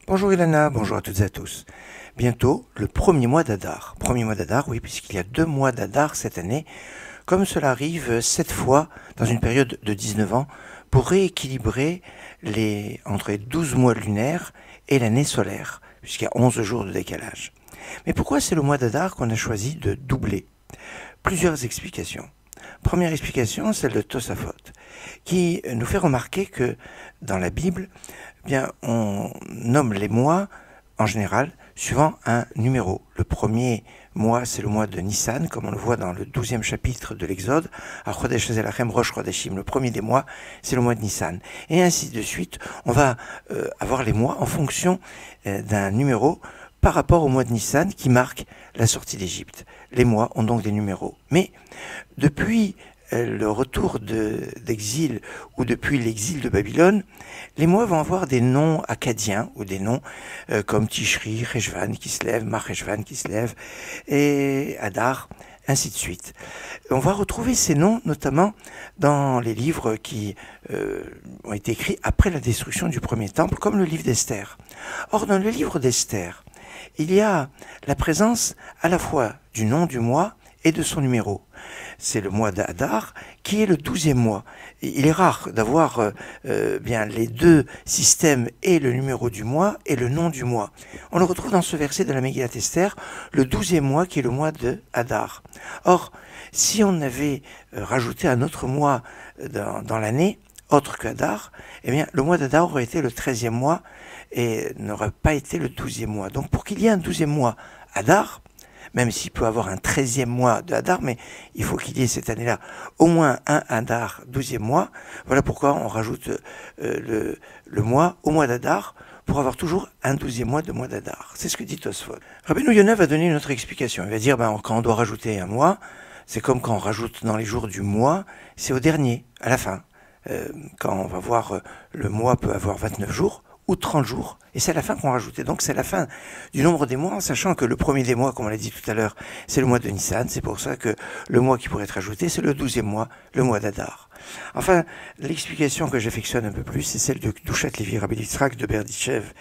Bonjour Ilana, bonjour à toutes et à tous. Bientôt le premier mois d'Adar. Premier mois d'Adar, oui, puisqu'il y a 2 mois d'Adar cette année, comme cela arrive 7 fois dans une période de 19 ans, pour rééquilibrer entre les 12 mois lunaires et l'année solaire, puisqu'il y a 11 jours de décalage. Mais pourquoi c'est le mois d'Adar qu'on a choisi de doubler? Plusieurs explications. Première explication, celle de Tosafot, qui nous fait remarquer que dans la Bible, on nomme les mois, en général, suivant un numéro. Le premier mois, c'est le mois de Nissan, comme on le voit dans le 12e chapitre de l'Exode, à Chodesh Zelachem Rosh Chodeshim. Le premier des mois, c'est le mois de Nissan. Et ainsi de suite, on va avoir les mois en fonction d'un numéro par rapport au mois de Nissan qui marque la sortie d'Égypte. Les mois ont donc des numéros. Mais depuis le retour d'exil ou depuis l'exil de Babylone, les mois vont avoir des noms akkadiens ou des noms comme Tishri, Cheshvan qui se lève, Mar Cheshvan qui se lève et Adar, ainsi de suite. On va retrouver ces noms notamment dans les livres qui ont été écrits après la destruction du premier temple, comme le livre d'Esther. Or, dans le livre d'Esther, il y a la présence à la fois du nom du mois et de son numéro. C'est le mois d'Adar qui est le 12e mois. Il est rare d'avoir les deux systèmes et le numéro du mois et le nom du mois. On le retrouve dans ce verset de la Megillat Esther, le 12e mois qui est le mois d'Adar. Or, si on avait rajouté un autre mois dans l'année, autre qu'Adar, le mois d'Adar aurait été le 13e mois et n'aurait pas été le 12e mois. Donc pour qu'il y ait un 12e mois Adar, même s'il peut avoir un 13e mois de Hadar, mais il faut qu'il y ait cette année-là au moins un Hadar 12e mois. Voilà pourquoi on rajoute le mois au mois d'Hadar pour avoir toujours un 12e mois de mois d'Hadar. C'est ce que dit Tosfot. Rabbeinu Yonah va donner une autre explication. Il va dire, quand on doit rajouter un mois, c'est comme quand on rajoute dans les jours du mois, c'est au dernier, à la fin. Quand on va voir, le mois peut avoir 29 jours, ou 30 jours, et c'est à la fin qu'on rajoutait. Donc c'est la fin du nombre des mois, en sachant que le premier des mois, comme on l'a dit tout à l'heure, c'est le mois de Nissan, c'est pour ça que le mois qui pourrait être ajouté, c'est le 12e mois, le mois d'Adar. Enfin, l'explication que j'affectionne un peu plus, c'est celle de Kedushat Levi Rabbi Yitzhak de Berdichev,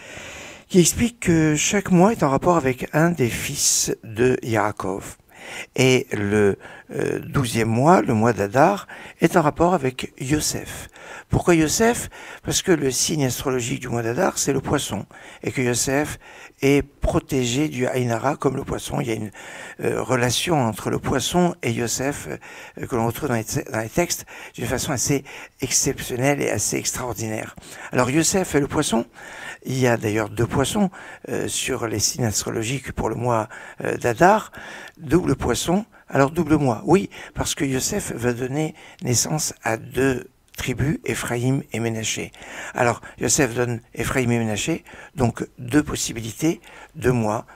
qui explique que chaque mois est en rapport avec un des fils de Yaakov. Et le 12e mois, le mois d'Adar, est en rapport avec Yosef. Pourquoi Yosef? Parce que le signe astrologique du mois d'Adar, c'est le poisson. Et que Yosef est protégé du Ainara comme le poisson. Il y a une relation entre le poisson et Yosef que l'on retrouve dans les textes d'une façon assez exceptionnelle et assez extraordinaire. Alors Yosef et le poisson, il y a d'ailleurs 2 poissons sur les signes astrologiques pour le mois d'Adar. Double poisson, alors double mois. Oui, parce que Yosef va donner naissance à 2 tribus, Ephraïm et Ménaché. Alors, Yosef donne Ephraïm et Ménaché, donc 2 possibilités, 2 mois,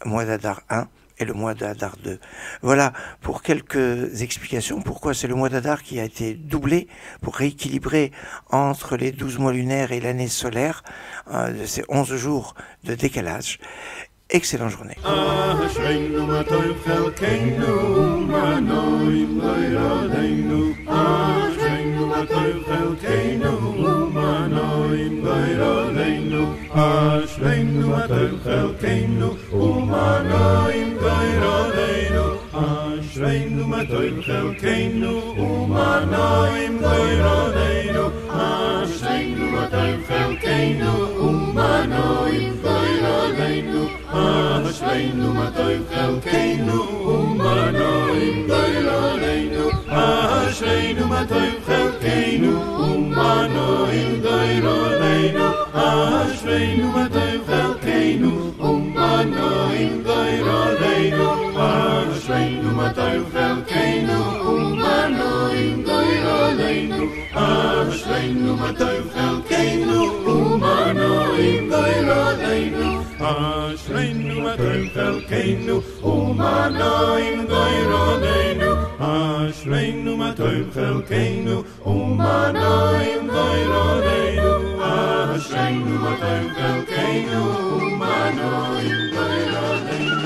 mois d'Adar 1 et le mois d'Adar 2. Voilà pour quelques explications pourquoi c'est le mois d'Adar qui a été doublé pour rééquilibrer entre les 12 mois lunaires et l'année solaire, de ces 11 jours de décalage. Excellente journée. Ashreinu matov chelkeinu umanoim goyroleinu. Ashreinu matov chelkeinu umanoim goyroleinu. Ashreinu matov chelkeinu umanoim goyroleinu. Ashreinu matov chelkeinu umanoim goyroleinu. Ashreinu matov chelkeinu umanoim goyroleinu. Ashreinu matov chelkeinu umanoim goyroleinu. Ashreinu matov chelkeinu umanoim goyroleinu. Ashreinu matov chelkeinu umanoim goyroleinu.